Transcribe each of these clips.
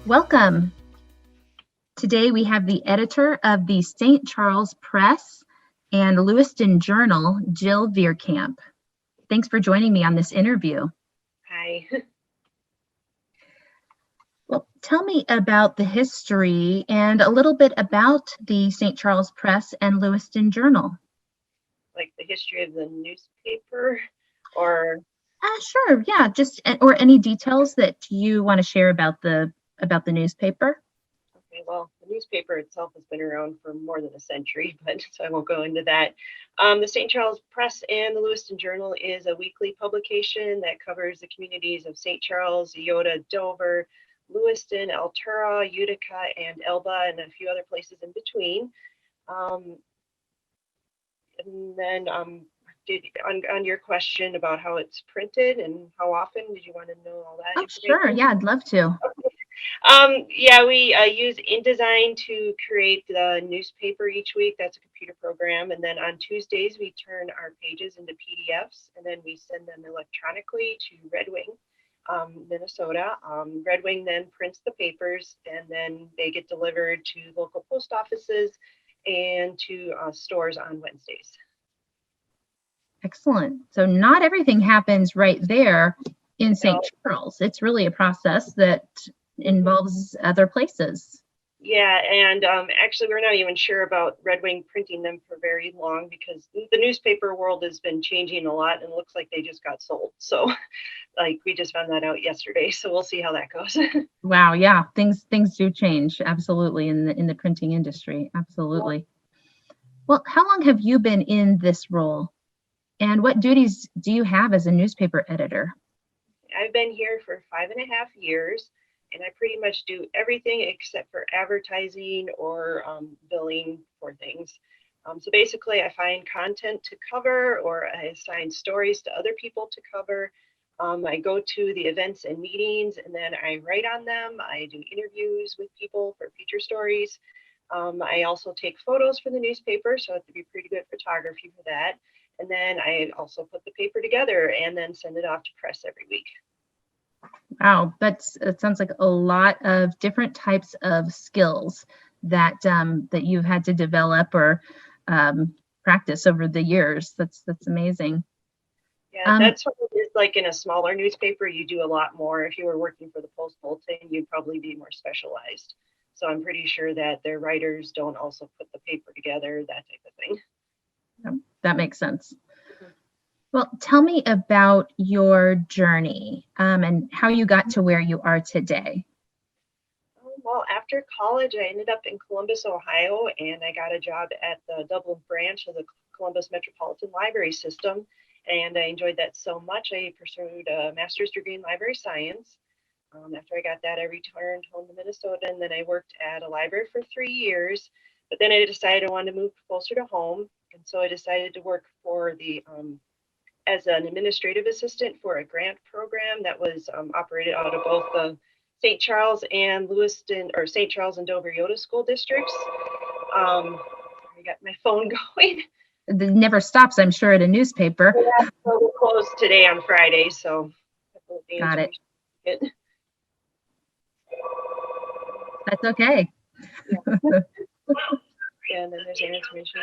Welcome. Today we have the editor of the St. Charles Press and Lewiston Journal, Jill Veerkamp. Thanks for joining me on this interview. Hi. Well, tell me about the history and a little bit about the St. Charles Press and Lewiston Journal. Like the history of the newspaper or? Sure, yeah, or any details that you want to share about the newspaper. Okay, well, the newspaper itself has been around for more than a century, but so I won't go into that. The St. Charles Press and the Lewiston Journal is a weekly publication that covers the communities of St. Charles, Iota, Dover, Lewiston, Altura, Utica, and Elba, and a few other places in between. And then on your question about how it's printed and how often, did you want to know all that? Oh, sure. Yeah, I'd love to. Yeah, we use InDesign to create the newspaper each week. That's a computer program. And then on Tuesdays, we turn our pages into PDFs, and then we send them electronically to Red Wing, Minnesota. Red Wing then prints the papers, and then they get delivered to local post offices and to stores on Wednesdays. Excellent. So not everything happens right there in St. Charles. It's really a process that involves other places. Yeah, and actually we're not even sure about Red Wing printing them for very long because the newspaper world has been changing a lot, and it looks like they just got sold. So like we just found that out yesterday, so we'll see how that goes. Wow, yeah, things do change absolutely in the printing industry. Absolutely. Well, how long have you been in this role? And what duties do you have as a newspaper editor? I've been here for 5.5 years, and I pretty much do everything except for advertising or billing for things. So basically, I find content to cover, or I assign stories to other people to cover. I go to the events and meetings, and then I write on them. I do interviews with people for feature stories. I also take photos for the newspaper, so I have to be pretty good photography for that. And then I also put the paper together and then send it off to press every week. Wow, it sounds like a lot of different types of skills that you've had to develop or practice over the years. That's amazing. Yeah, that's what it is. Like in a smaller newspaper, you do a lot more. If you were working for the Post Bulletin, you'd probably be more specialized. So I'm pretty sure that their writers don't also put the paper together, that type of thing. That makes sense. Well, tell me about your journey and how you got to where you are today. Well, after college, I ended up in Columbus, Ohio, and I got a job at the Dublin branch of the Columbus Metropolitan Library System. And I enjoyed that so much, I pursued a master's degree in library science. After I got that, I returned home to Minnesota, and then I worked at a library for 3 years. But then I decided I wanted to move closer to home. And so I decided to work for as an administrative assistant for a grant program that was operated out of both the St. Charles and Lewiston, or St. Charles and Dover Iota school districts. I got my phone going. It never stops, I'm sure, at a newspaper. Yeah, so we're closed today on Friday, so got it. That's okay. Yeah. Yeah, and then there's an information.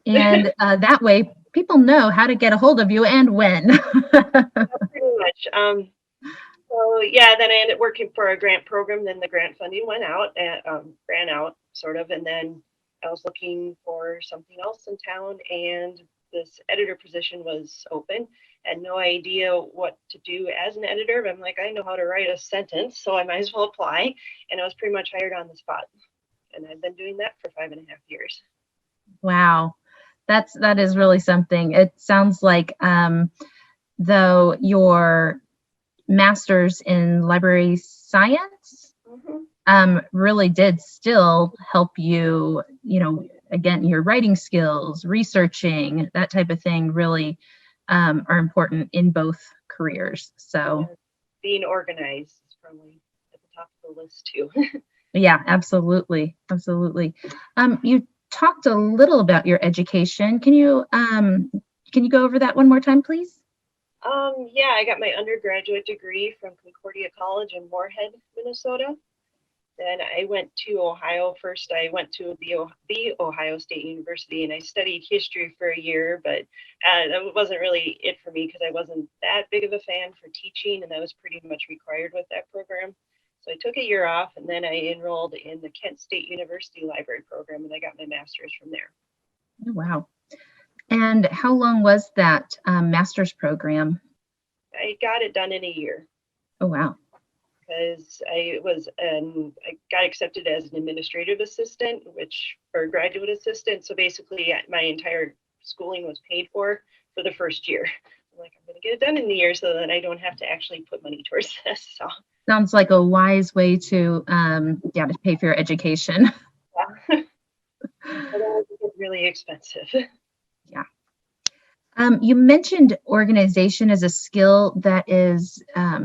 And that way people know how to get a hold of you and when. Pretty much. So yeah, then I ended up working for a grant program. Then the grant funding ran out sort of, and then I was looking for something else in town, and this editor position was open. Had no idea what to do as an editor, but I'm like, I know how to write a sentence, so I might as well apply. And I was pretty much hired on the spot, and I've been doing that for 5.5 years. Wow, that is really something. It sounds like though your master's in library science really did still help you, again, your writing skills, researching, that type of thing really are important in both careers. So being organized is probably top of the list too. Yeah, absolutely. Absolutely. You talked a little about your education. Can you go over that one more time, please? Yeah, I got my undergraduate degree from Concordia College in Moorhead, Minnesota. Then I went to Ohio first. I went to the Ohio State University and I studied history for a year, but that wasn't really it for me because I wasn't that big of a fan for teaching, and that was pretty much required with that program. So I took a year off and then I enrolled in the Kent State University Library program and I got my master's from there. Oh, wow. And how long was that master's program? I got it done in a year. Oh, wow. Because I got accepted as an administrative assistant, which for a graduate assistant. So basically, my entire schooling was paid for the first year. I'm like, I'm going to get it done in the year so that I don't have to actually put money towards this. So Sounds like a wise way to, yeah, to pay for your education. yeah. Otherwise, it gets really expensive. Yeah. You mentioned organization as a skill that is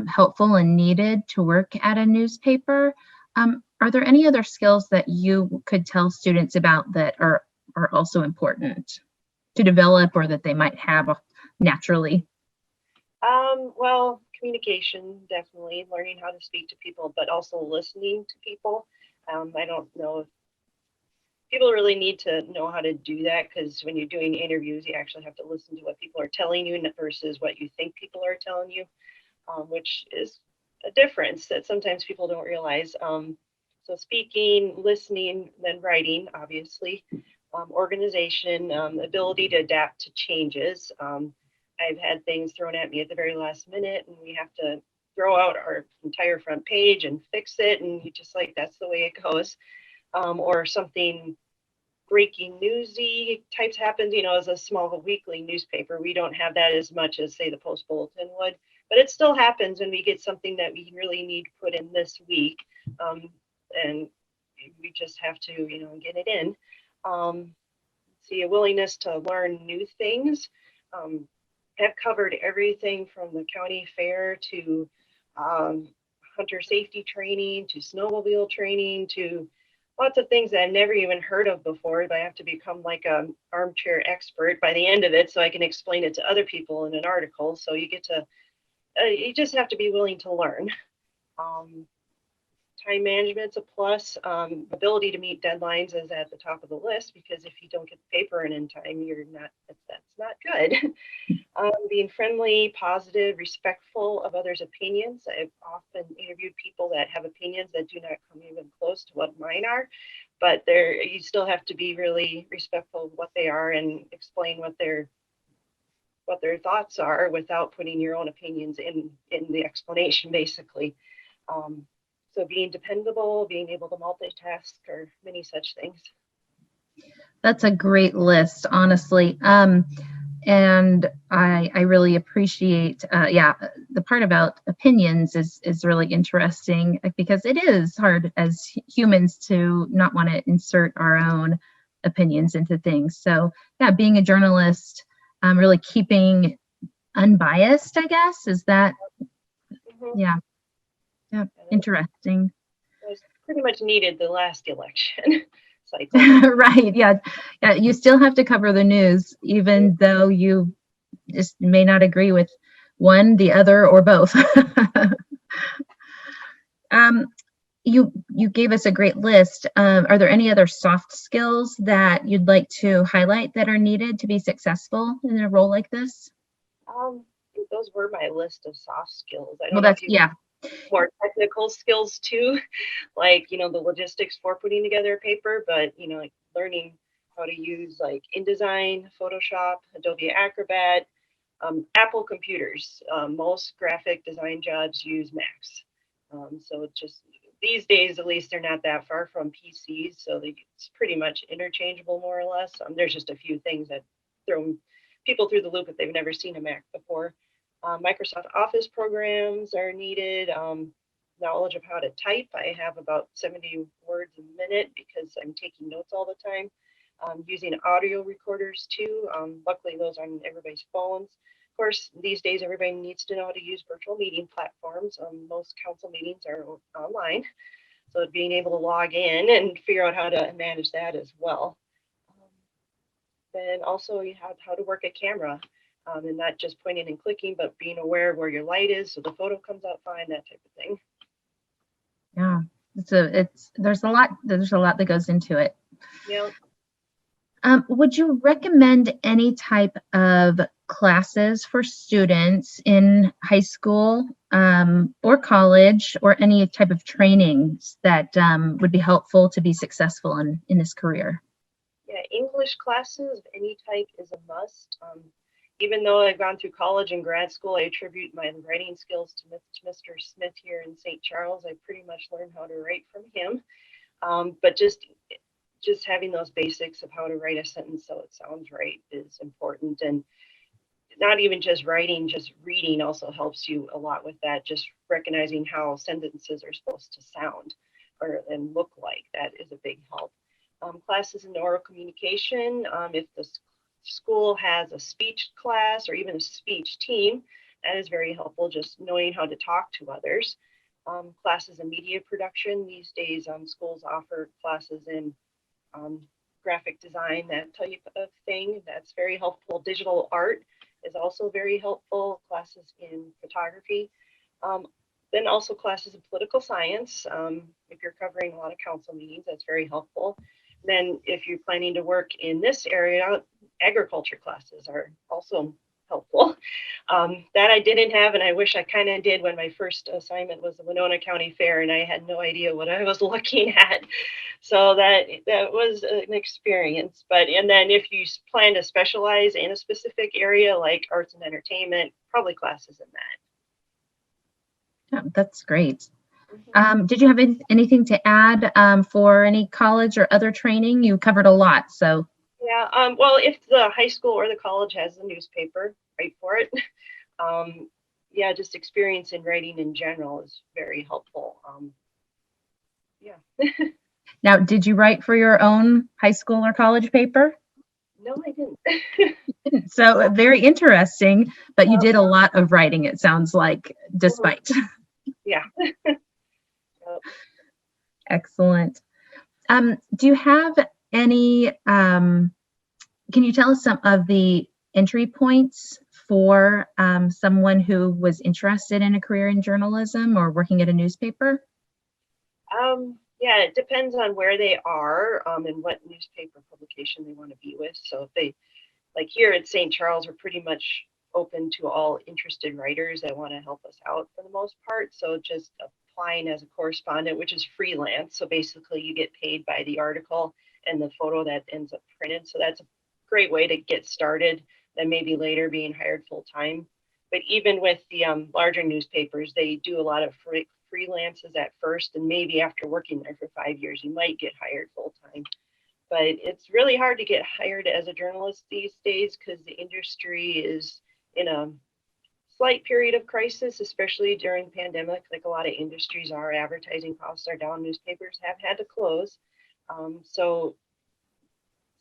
helpful and needed to work at a newspaper. Are there any other skills that you could tell students about that are also important to develop or that they might have naturally? Well, communication, definitely learning how to speak to people, but also listening to people. I don't know if people really need to know how to do that, because when you're doing interviews, you actually have to listen to what people are telling you versus what you think people are telling you, which is a difference that sometimes people don't realize. So speaking, listening, then writing, obviously, organization, ability to adapt to changes. I've had things thrown at me at the very last minute, and we have to throw out our entire front page and fix it, and you just like that's the way it goes. Or something breaking newsy types happens, as a small weekly newspaper. We don't have that as much as, say, the Post Bulletin would, but it still happens when we get something that we really need put in this week. And we just have to, get it in. See, a willingness to learn new things. Um, have covered everything from the county fair to um, hunter safety training to snowmobile training to lots of things that I've never even heard of before, but I have to become like an armchair expert by the end of it so I can explain it to other people in an article. So you just have to be willing to learn. Um, Time management's a plus. Ability to meet deadlines is at the top of the list, because if you don't get the paper in time, that's not good. Being friendly, positive, respectful of others' opinions. I've often interviewed people that have opinions that do not come even close to what mine are, but you still have to be really respectful of what they are and explain what their thoughts are without putting your own opinions in the explanation, basically. Um, so being dependable, being able to multitask, or many such things. That's a great list, honestly. And I really appreciate, yeah, the part about opinions is really interesting, because it is hard as humans to not want to insert our own opinions into things. So yeah, being a journalist, really keeping unbiased, I guess, is that, Mm-hmm. yeah, yeah, interesting. It was pretty much needed the last election cycle. Right, yeah, yeah, you still have to cover the news, even though you just may not agree with one, the other, or both. um, you gave us a great list. Are there any other soft skills that you'd like to highlight that are needed to be successful in a role like this? I think those were my list of soft skills. I Well, don't know if that's, you yeah. more technical skills too, like the logistics for putting together a paper, but like learning how to use like InDesign, Photoshop, Adobe Acrobat, Apple computers. Most graphic design jobs use Macs. So just these days, at least, they're not that far from PCs, so it's pretty much interchangeable more or less. There's just a few things that throw people through the loop if they've never seen a Mac before. Microsoft Office programs are needed. Knowledge of how to type. I have about 70 words a minute because I'm taking notes all the time. Using audio recorders too. Luckily, those are on everybody's phones. course, these days everybody needs to know how to use virtual meeting platforms. Most council meetings are online, so being able to log in and figure out how to manage that as well. Then also you have how to work a camera, and not just pointing and clicking, but being aware of where your light is so the photo comes out fine, that type of thing. Yeah, there's a lot that goes into it. Yeah. Would you recommend any type of classes for students in high school or college, or any type of trainings that would be helpful to be successful in this career? Yeah, English classes of any type is a must. Even though I've gone through college and grad school, I attribute my writing skills to Mr. Smith here in St. Charles. I pretty much learned how to write from him. But just having those basics of how to write a sentence so it sounds right is important. And not even just writing, just reading also helps you a lot with that. Just recognizing how sentences are supposed to sound and look like, that is a big help. Classes in oral communication, if the school has a speech class or even a speech team, that is very helpful, just knowing how to talk to others. Classes in media production, these days schools offer classes in graphic design, that type of thing. That's very helpful. Digital art is also very helpful. Classes in photography. Then also classes in political science. If you're covering a lot of council meetings, that's very helpful. Then if you're planning to work in this area, agriculture classes are also helpful. That I didn't have, and I wish I kind of did when my first assignment was the Winona County Fair, and I had no idea what I was looking at. So that was an experience. And then if you plan to specialize in a specific area like arts and entertainment, probably classes in that. Yeah, that's great. Did you have anything to add for any college or other training? You covered a lot, so. Yeah, well, if the high school or the college has a newspaper, write for it. Yeah, just experience in writing in general is very helpful. Yeah. Now, did you write for your own high school or college paper? No, I didn't. So very interesting, but you did a lot of writing, it sounds like, despite. Yeah. Excellent. Do you have any, can you tell us some of the entry points for someone who was interested in a career in journalism or working at a newspaper? Yeah, it depends on where they are and what newspaper publication they want to be with. So if they, like here at St. Charles, we're pretty much open to all interested writers that want to help us out for the most part. So just applying as a correspondent, which is freelance. So basically you get paid by the article and the photo that ends up printed. So that's a great way to get started, then maybe later being hired full time. But even with the larger newspapers, they do a lot of freelances at first, and maybe after working there for 5 years, you might get hired full time. But it's really hard to get hired as a journalist these days because the industry is in a slight period of crisis, especially during the pandemic. Like a lot of industries are, advertising costs are down, newspapers have had to close. So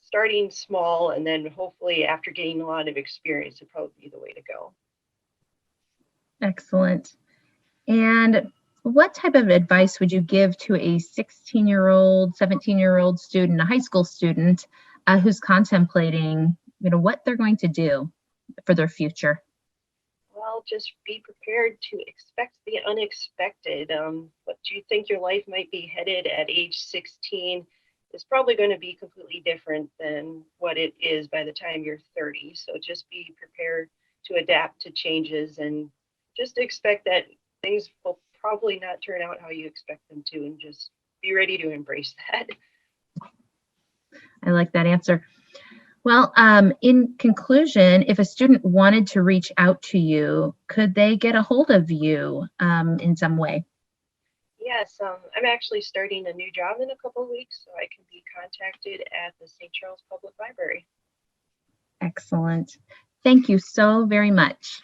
starting small and then hopefully after getting a lot of experience would probably be the way to go. Excellent. And what type of advice would you give to a 16-year-old, 17-year-old student, a high school student who's contemplating, what they're going to do for their future? Well, just be prepared to expect the unexpected. What you think your life might be headed at age 16 is probably going to be completely different than what it is by the time you're 30. So just be prepared to adapt to changes and just expect that things will probably not turn out how you expect them to, and just be ready to embrace that. I like that answer. Well, in conclusion, if a student wanted to reach out to you, could they get a hold of you in some way? Yes, I'm actually starting a new job in a couple of weeks, so I can be contacted at the St. Charles Public Library. Excellent. Thank you so very much.